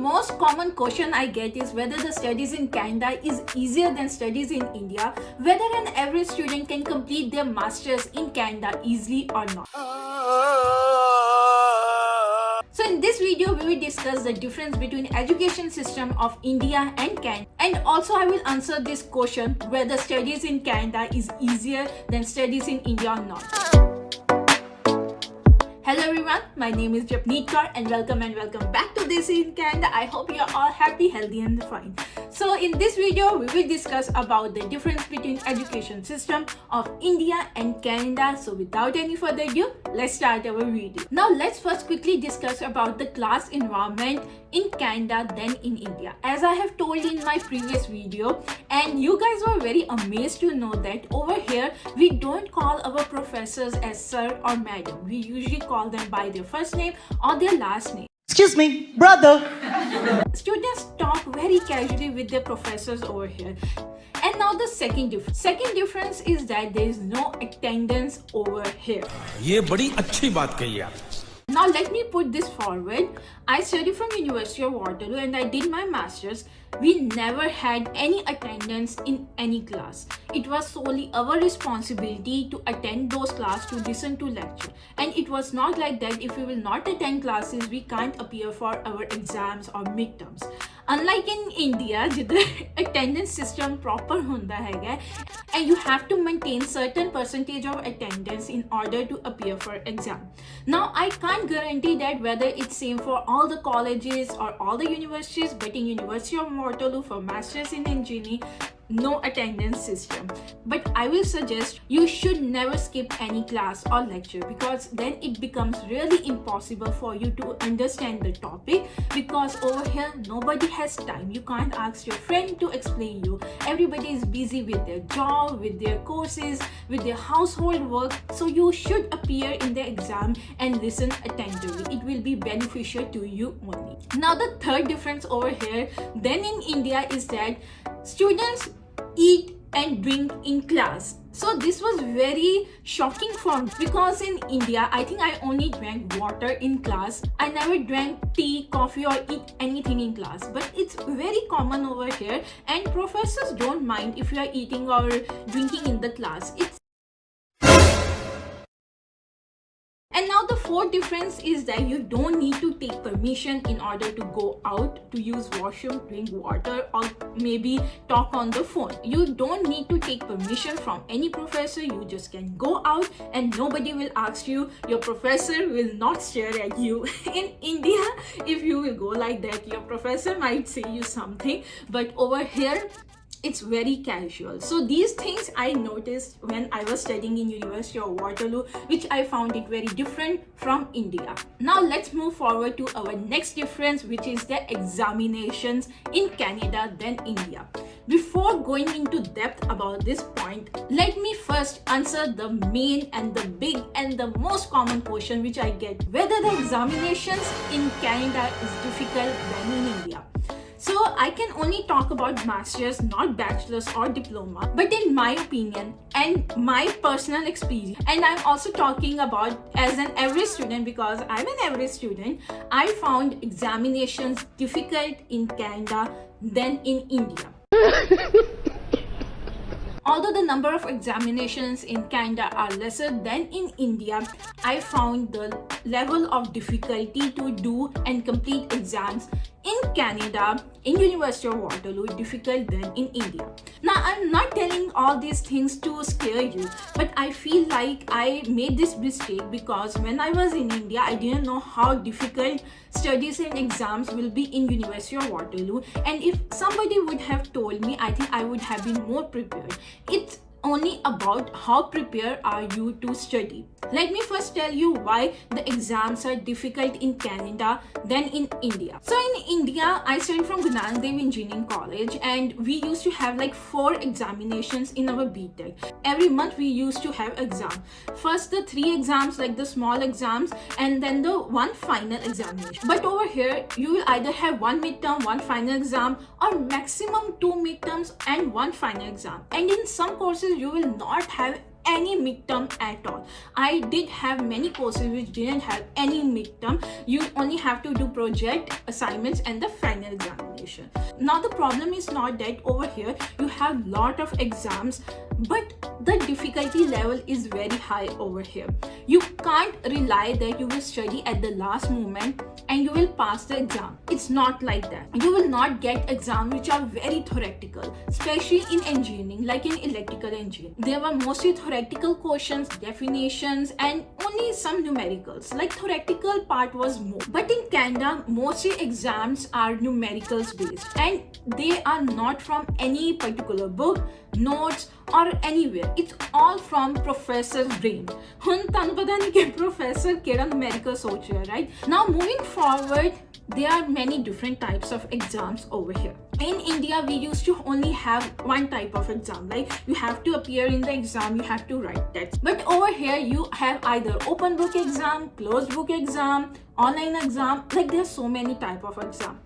most common question I get is whether the studies in Canada is easier than studies in India, whether an average student can complete their masters in Canada easily or not. So in this video, we will discuss the difference between education system of India and Canada, and also I will answer this question whether studies in Canada is easier than studies in India or not. Hello everyone, my name is Japneet Kaur and welcome back to This in Canada. I hope you are all happy, healthy and fine. So in this video, we will discuss about the difference between education system of India and Canada. So without any further ado, let's start our video. Now let's first quickly discuss about the class environment in Canada than in India. As I have told in my previous video, and you guys were very amazed to know that over here, we don't call our professors as sir or madam. We usually call them by their first name or their last name. Excuse me, brother. Students talk very casually with their professors over here. And now the second difference is that there is no attendance over here. ये बड़ी अच्छी बात कही आप. Now let me put this forward. I studied from University of Waterloo and I did my masters. We never had any attendance in any class. It was solely our responsibility to attend those classes, to listen to lecture. And it was not like that if we will not attend classes, we can't appear for our exams or midterms. Unlike in India, the attendance system proper hunda hai, and you have to maintain certain percentage of attendance in order to appear for exam. Now, I can't guarantee that whether it's same for all the colleges or all the universities, but in University of Waterloo for Masters in Engineering, no attendance system. But I will suggest you should never skip any class or lecture, because then it becomes really impossible for you to understand the topic, because over here nobody has time. You can't ask your friend to explain you. Everybody is busy with their job, with their courses, with their household work. So you should appear in the exam and listen attentively. It will be beneficial to you only. Now the third difference over here than in India is that students eat and drink in class. So this was very shocking for me, because in India, I think I only drank water in class. I never drank tea, coffee or eat anything in class. But it's very common over here, and professors don't mind if you are eating or drinking in the class. And now the fourth difference is that you don't need to take permission in order to go out to use washroom, drink water or maybe talk on the phone. You don't need to take permission from any professor. You just can go out and nobody will ask you. Your professor will not stare at you. In India, if you will go like that, your professor might say you something, but over here, it's very casual. So these things I noticed when I was studying in University of Waterloo, which I found it very different from India. Now let's move forward to our next difference, which is the examinations in Canada than India. Before going into depth about this point, let me first answer the main and the big and the most common question which I get, whether the examinations in Canada is difficult than in India. So I can only talk about masters, not bachelor's or diploma. But in my opinion and my personal experience, and I'm also talking about as an average student, because I'm an average student, I found examinations difficult in Canada than in India. Although the number of examinations in Canada are lesser than in India, I found the level of difficulty to do and complete exams in Canada, in University of Waterloo, difficult than in India. Now, I'm not telling all these things to scare you, but I feel like I made this mistake because when I was in India, I didn't know how difficult studies and exams will be in University of Waterloo. And if somebody would have told me, I think I would have been more prepared. It's only about how prepared are you to study. Let me first tell you why the exams are difficult in Canada than in India. So in India, I studied from Guru Nanak Dev Engineering College, and we used to have like 4 examinations in our BTech. Every month we used to have exam. First the 3 exams, like the small exams, and then the 1 final examination. But over here, you will either have 1 midterm, 1 final exam, or maximum 2 midterms and 1 final exam. And in some courses, you will not have any midterm at all. I did have many courses which didn't have any midterm. You only have to do project, assignments, and the final examination. Now the problem is not that over here you have lot of exams, but the difficulty level is very high over here. You can't rely that you will study at the last moment and you will pass the exam. It's not like that. You will not get exams which are very theoretical, especially in engineering, like in electrical engineering. There were mostly theoretical questions, definitions, and only some numericals. Like theoretical part was more. But in Canada, mostly exams are numericals based, and they are not from any particular book, notes, or anywhere. It's all from professor's brain. ਹੁਣ ਤੁਹਾਨੂੰ ਪਤਾ ਨਹੀਂ ਕਿ professor ਕਿਹੜਾ numerical ਸੋਚ ਰਿਹਾ, right? Now moving forward, there are many different types of exams over here. In India, we used to only have one type of exam, like you have to appear in the exam, you have to write tests. But over here, you have either open book exam, closed book exam, online exam. Like there's so many type of exam.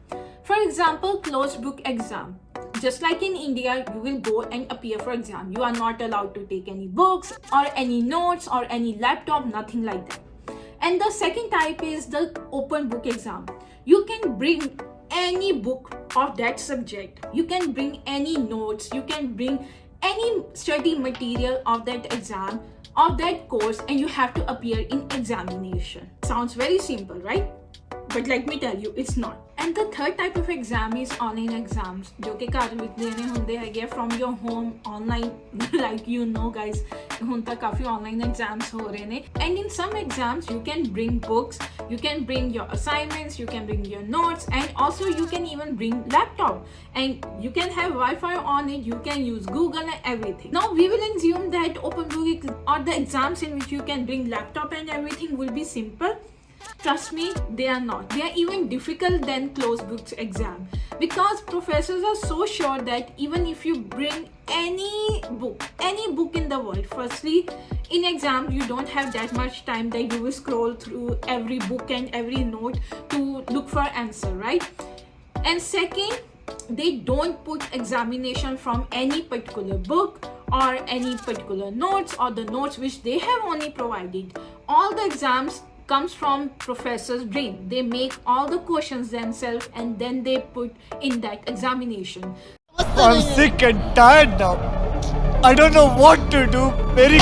For example, closed book exam. Just like in India, you will go and appear for exam. You are not allowed to take any books or any notes or any laptop, nothing like that. And the second type is the open book exam. You can bring any book of that subject. You can bring any notes. You can bring any study material of that exam, of that course, and you have to appear in examination. Sounds very simple, right? But let me tell you, it's not. And the third type of exam is online exams, जो कि घर ਵਿੱਚ देने ਹੁੰਦੇ ਹੈਗੇ from your home online. Like you know guys, ਹੁਣ ਤਾਂ ਕਾਫੀ online exams ਹੋ ਰਹੇ ਨੇ. And in some exams you can bring books, you can bring your assignments, you can bring your notes, and also you can even bring laptop, and you can have Wi-Fi on it, you can use Google and everything. Now we will assume that open book or the exams in which you can bring laptop and everything will be simple. Trust me, they are not. They are even difficult than closed books exam, because professors are so sure that even if you bring any book in the world, firstly, in exam you don't have that much time that you will scroll through every book and every note to look for answer, right? And second, they don't put examination from any particular book or any particular notes or the notes which they have only provided. All the exams comes from professor's brain. They make all the questions themselves and then they put in that examination. I'm sick and tired now. I don't know what to do. Very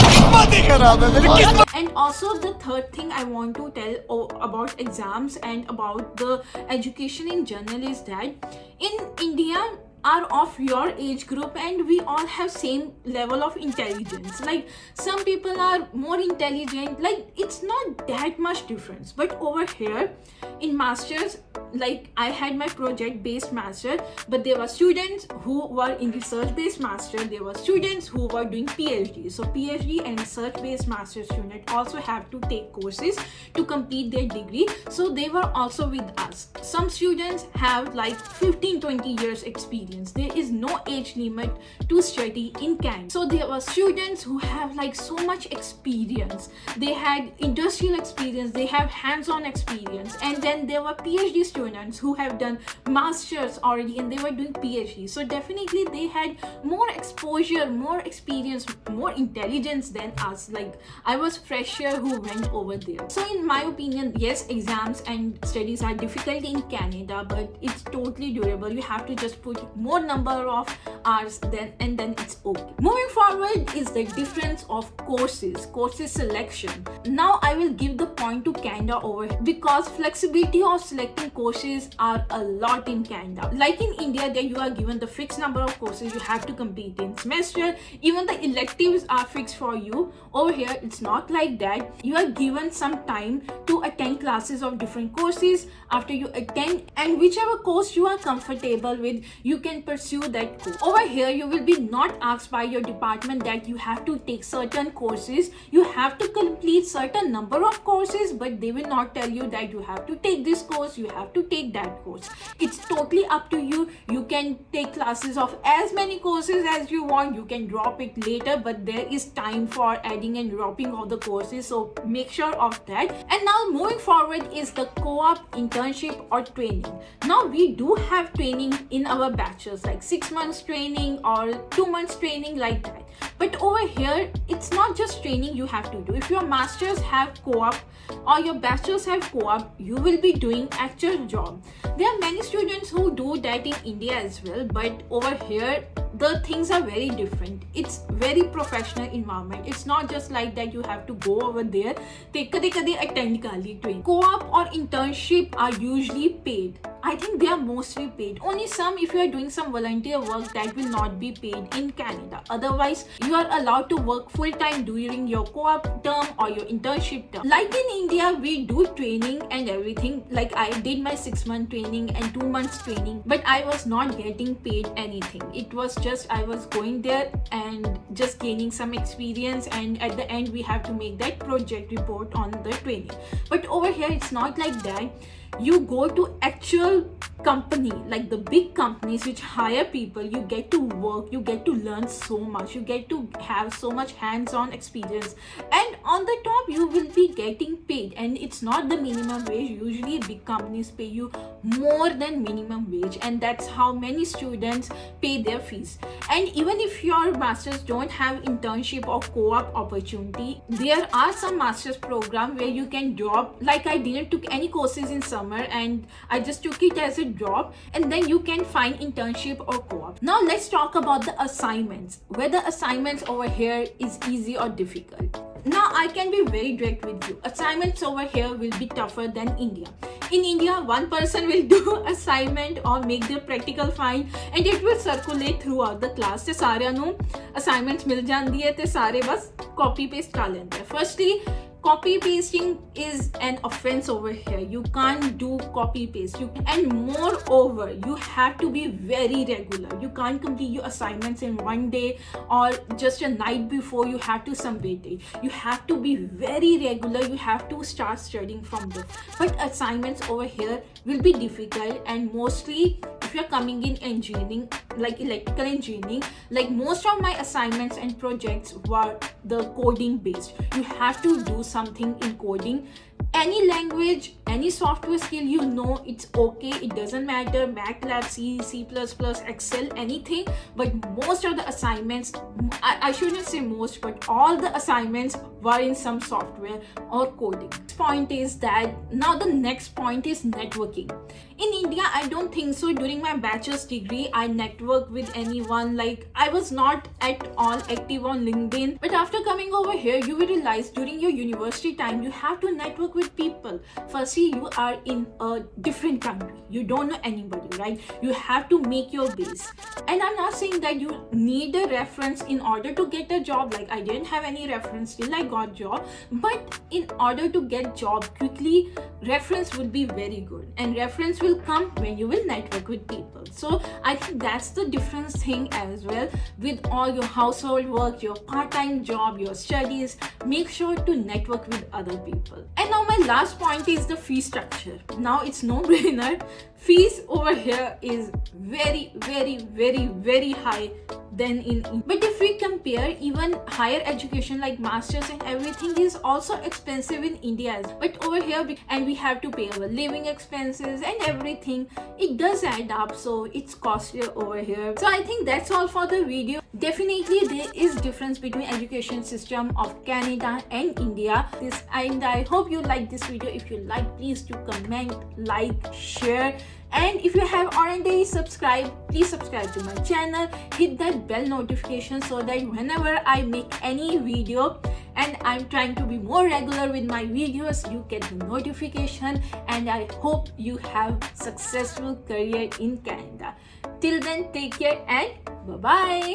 And also the third thing I want to tell about exams and about the education in general is that in India are of your age group and we all have same level of intelligence. Like some people are more intelligent, like it's not that much difference. But over here in masters, like I had my project based master, but there were students who were in research based master, there were students who were doing PhD. So PhD and research based master student also have to take courses to complete their degree, so they were also with us. Some students have like 15-20 years experience. There is no age limit to study in Canada. So there were students who have like so much experience. They had industrial experience, they have hands-on experience, and then there were PhD students who have done masters already and they were doing PhD. So definitely they had more exposure, more experience, more intelligence than us. Like I was fresher who went over there. So in my opinion, yes, exams and studies are difficult in Canada, but it's totally doable. You have to just put more number of hours and then it's okay. Moving forward is the difference of courses selection. Now I will give the point to Canada over here, because flexibility of selecting courses are a lot in Canada. Like in India, that you are given the fixed number of courses you have to complete in semester. Even the electives are fixed for you. Over here it's not like that. You are given some time to attend classes of different courses. After you attend, and whichever course you are comfortable with, you can pursue that course. Over here you will be not asked by your department that you have to take certain courses, you have to complete certain number of courses, but they will not tell you that you have to take this course, you have to take that course. It's totally up to you. You can take classes of as many courses as you want, you can drop it later, but there is time for adding and dropping of the courses, so make sure of that. And now moving forward is the co-op, internship or training. Now we do have training in our bachelor bachelor's, like 6 months training or 2 months training, like that. But over here, it's not just training you have to do. If your masters have co-op or your bachelors have co-op, you will be doing actual job. There are many students who do that in India as well, but over here the things are very different. It's very professional environment. It's not just like that you have to go over there te kade attend kali train. Co-op or internship are usually paid. I think they are mostly paid. Only some, if you are doing some volunteer work, that will not be paid in Canada. Otherwise, you are allowed to work full time during your co-op term or your internship term. Like in India, we do training and everything. Like I did my 6-month training and 2 months training, but I was not getting paid anything. It was just I was going there and just gaining some experience, and at the end we have to make that project report on the training. But over here, it's not like that. You go to actual company, like the big companies which hire people. You get to work, you get to learn so much, you get to have so much hands-on experience, and on the top you will be getting paid. And it's not the minimum wage. Usually big companies pay you more than minimum wage, and that's how many students pay their fees. And even if your masters don't have internship or co-op opportunity, there are some masters program where you can drop. Like I didn't took any courses in summer, and I just took it as a drop, and then you can find internship or co-op. Now let's talk about the assignments, whether assignments over here is easy or difficult. Now I can be very direct with you. Assignments over here will be tougher than India. In India, one person will do assignment or make their practical fine, and it will circulate throughout the class. ਤੇ ਸਾਰਿਆਂ ਨੂੰ assignments ਮਿਲ ਜਾਂਦੀ ਹੈ ਤੇ ਸਾਰੇ ਬਸ copy paste ਕਰ ਲੈਂਦੇ ਆ. Firstly, copy pasting is an offense over here. You can't do copy paste. And moreover, you have to be very regular. You can't complete your assignments in one day or just a night before you have to submit it. You have to be very regular. You have to start studying from there. But assignments over here will be difficult, and mostly if you're coming in engineering, like electrical engineering, like most of my assignments and projects were the coding based. You have to do something in coding. Any language, any software skill, you know, it's okay. It doesn't matter. MATLAB, C, C++, Excel, anything. But most of the assignments, I shouldn't say most, but all the assignments were in some software or coding. Next point is that now the next point is networking. In India, I don't think so. During my bachelor's degree, I networked with anyone. Like I was not at all active on LinkedIn. But after coming over here, you will realize during your university time, you have to network with people. Firstly, you are in a different country. You don't know anybody, right? You have to make your base. And I'm not saying that you need a reference in order to get a job. Like I didn't have any reference till I got job. But in order to get job quickly, reference will be very good. And reference will come when you will network with people. So I think that's the difference thing as well. With all your household work, your part-time job, your studies, make sure to network with other people. And now my last point is the fee structure. Now it's no-brainer. Fees over here is very, very, very, very high than in India. But if we compare, even higher education like masters and everything is also expensive in India. But over here, and we have to pay our living expenses and everything, it does add up, so it's costlier over here. So I think that's all for the video. Definitely there is difference between education system of Canada and India. And I hope you like this video. If you like, please do comment, like, share. And if you have already subscribed, please subscribe to my channel. Hit that bell notification so that whenever I make any video, and I'm trying to be more regular with my videos, you get the notification. And I hope you have successful career in Canada. Till then, take care and bye-bye.